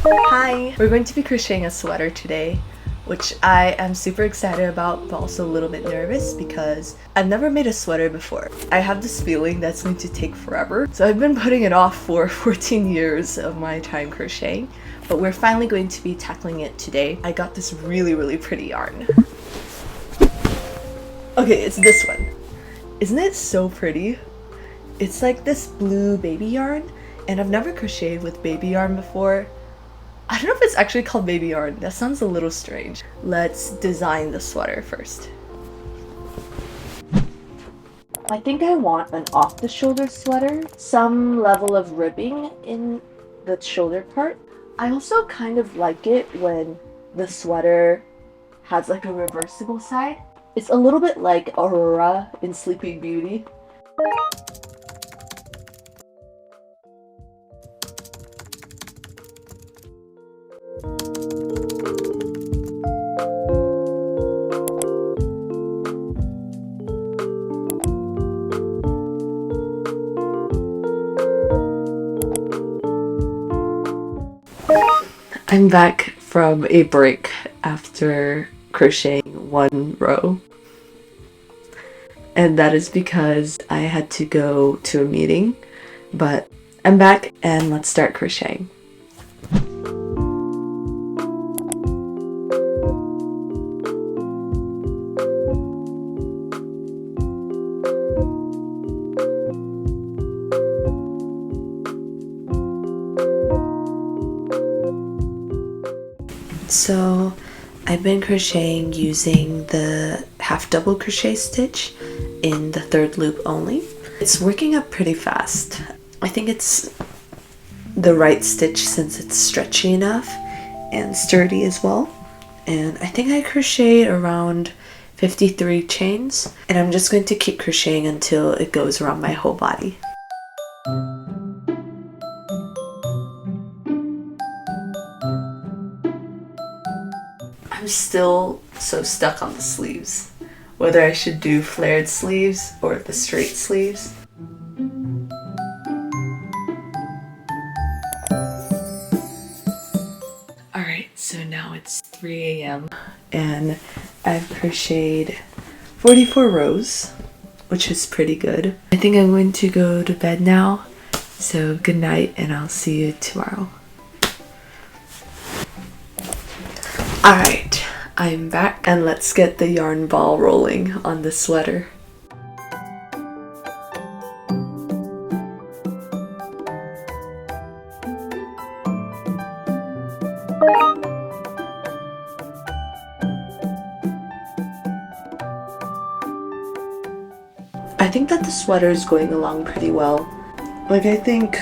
Hi! We're going to be crocheting a sweater today, which I am super excited about but also a little bit nervous because I've never made a sweater before. I have this feeling that's going to take forever, so I've been putting it off for 14 years of my time crocheting, but we're finally going to be tackling it today. I got this really pretty yarn. Okay, it's this one. Isn't it so pretty? It's like this blue baby yarn, and I've never crocheted with baby yarn before. I don't know if it's actually called baby yarn. That sounds a little strange. Let's design the sweater first. I think I want an off-the-shoulder sweater, some level of ribbing in the shoulder part. I also kind of like it when the sweater has like a reversible side. It's a little bit like Aurora in Sleeping Beauty. I'm back from a break after crocheting one row. And that is because I had to go to a meeting, but I'm back and let's start crocheting. So I've been crocheting using the half double crochet stitch in the third loop only. It's working up pretty fast. I think it's the right stitch since it's stretchy enough and sturdy as well. And I think I crocheted around 53 chains, and I'm just going to keep crocheting until it goes around my whole body. I'm still so stuck on the sleeves, whether I should do flared sleeves or the straight sleeves. Alright, so now it's 3 a.m. and I've crocheted 44 rows, which is pretty good. I think I'm going to go to bed now, so good night and I'll see you tomorrow. Alright, I'm back and let's get the yarn ball rolling on the sweater. I think that the sweater is going along pretty well. Like, I think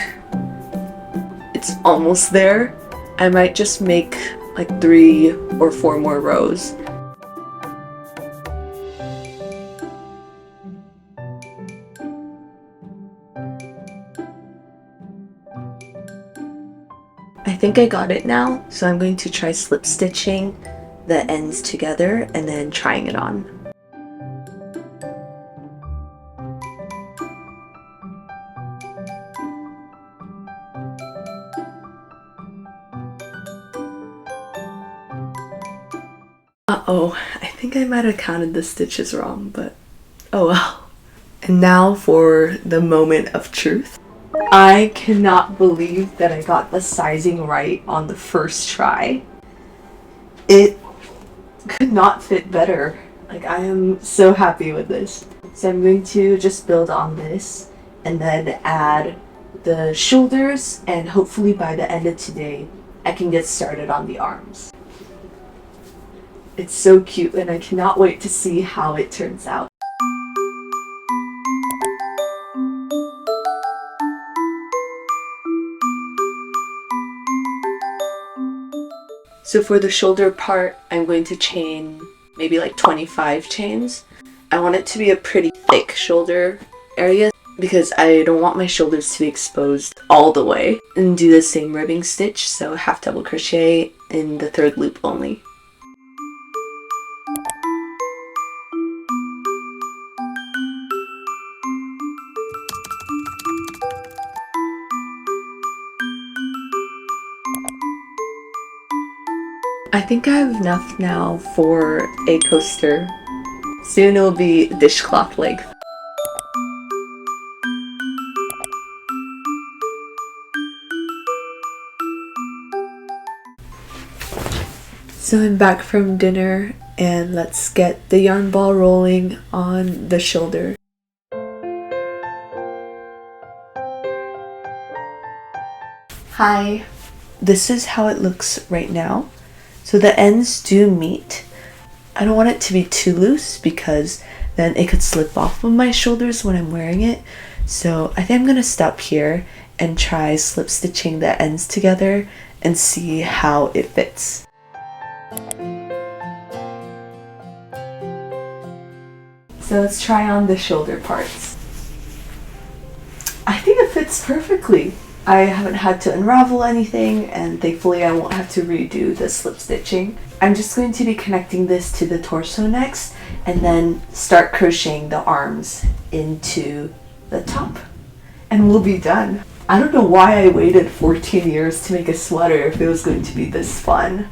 it's almost there. I might just make like 3 or 4 more rows. I think I got it now, so I'm going to try slip stitching the ends together and then trying it on. Uh-oh, I think I might have counted the stitches wrong, but oh well. And now for the moment of truth. I cannot believe that I got the sizing right on the first try. It could not fit better. Like, I am so happy with this. So I'm going to just build on this and then add the shoulders, and hopefully by the end of today I can get started on the arms. It's so cute and I cannot wait to see how it turns out. So for the shoulder part, I'm going to chain maybe like 25 chains. I want it to be a pretty thick shoulder area because I don't want my shoulders to be exposed all the way. And do the same ribbing stitch, so half double crochet in the third loop only. I think I have enough now for a coaster. Soon it'll be dishcloth length. So I'm back from dinner and let's get the yarn ball rolling on the shoulder. Hi! This is how it looks right now. So the ends do meet. I don't want it to be too loose because then it could slip off of my shoulders when I'm wearing it. So I think I'm gonna stop here and try slip stitching the ends together and see how it fits. So let's try on the shoulder parts. I think it fits perfectly. I haven't had to unravel anything, and thankfully I won't have to redo the slip stitching. I'm just going to be connecting this to the torso next and then start crocheting the arms into the top and we'll be done. I don't know why I waited 14 years to make a sweater if it was going to be this fun,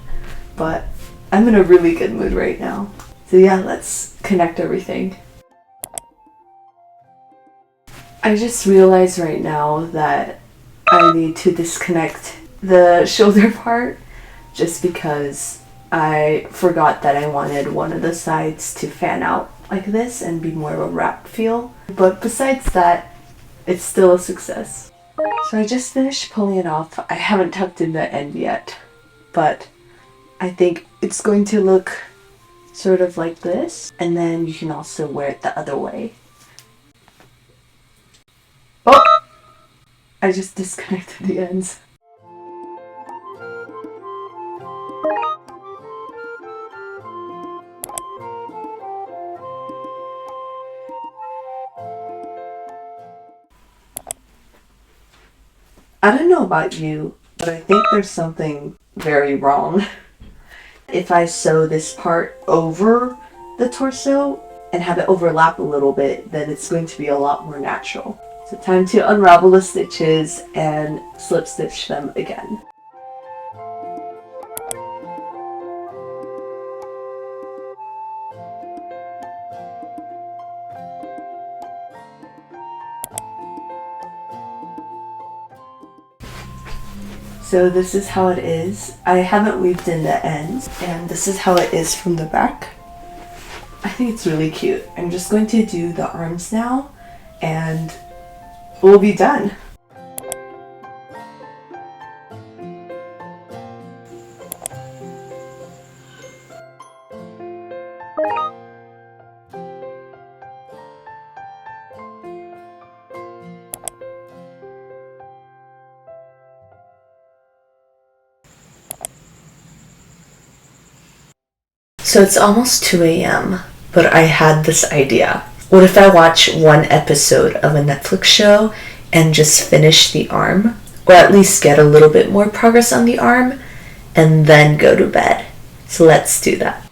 but I'm in a really good mood right now. So yeah, let's connect everything. I just realized right now that I need to disconnect the shoulder part just because I forgot that I wanted one of the sides to fan out like this and be more of a wrap feel. But besides that, it's still a success. So I just finished pulling it off. I haven't tucked in the end yet, but I think it's going to look sort of like this, and then you can also wear it the other way. Oh! I just disconnected the ends. I don't know about you, but I think there's something very wrong. If I sew this part over the torso and have it overlap a little bit, then it's going to be a lot more natural. So time to unravel the stitches and slip stitch them again. So this is how it is. I haven't weaved in the ends, and this is how it is from the back. I think it's really cute. I'm just going to do the arms now, and we'll be done. So it's almost 2 a.m., but I had this idea. What if I watch one episode of a Netflix show and just finish the arm? Or at least get a little bit more progress on the arm and then go to bed. So let's do that.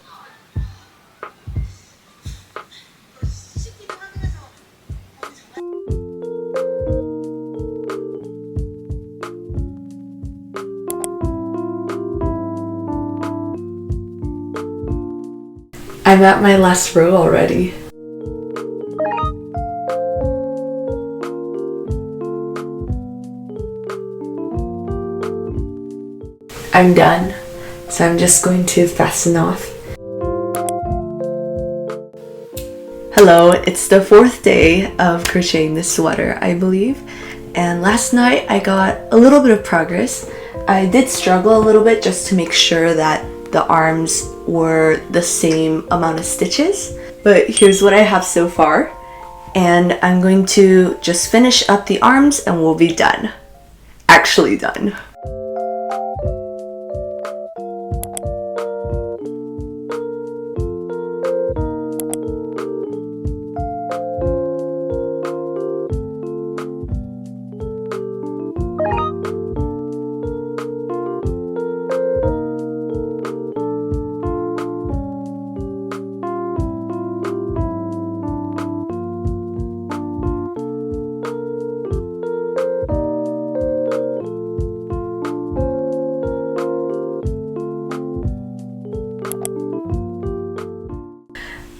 I'm at my last row already. I'm done, so I'm just going to fasten off. Hello, it's the 4th day of crocheting this sweater, I believe, and last night I got a little bit of progress. I did struggle a little bit just to make sure that the arms were the same amount of stitches, but here's what I have so far, and I'm going to just finish up the arms and we'll be done. Actually done.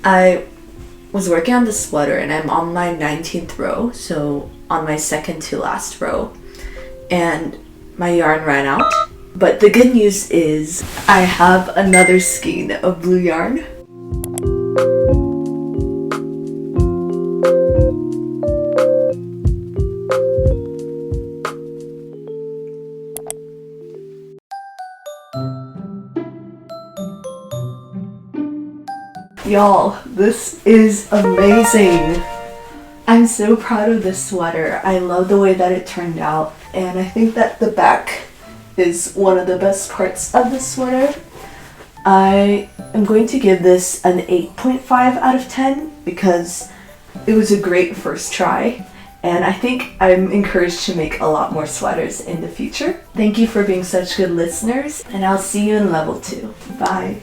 I was working on the sweater and I'm on my 19th row, so on my second to last row, and my yarn ran out. But the good news is I have another skein of blue yarn. Y'all, this is amazing. I'm so proud of this sweater. I love the way that it turned out, and I think that the back is one of the best parts of the sweater. I am going to give this an 8.5 out of 10 because it was a great first try, and I think I'm encouraged to make a lot more sweaters in the future. Thank you for being such good listeners, and I'll see you in level 2. Bye.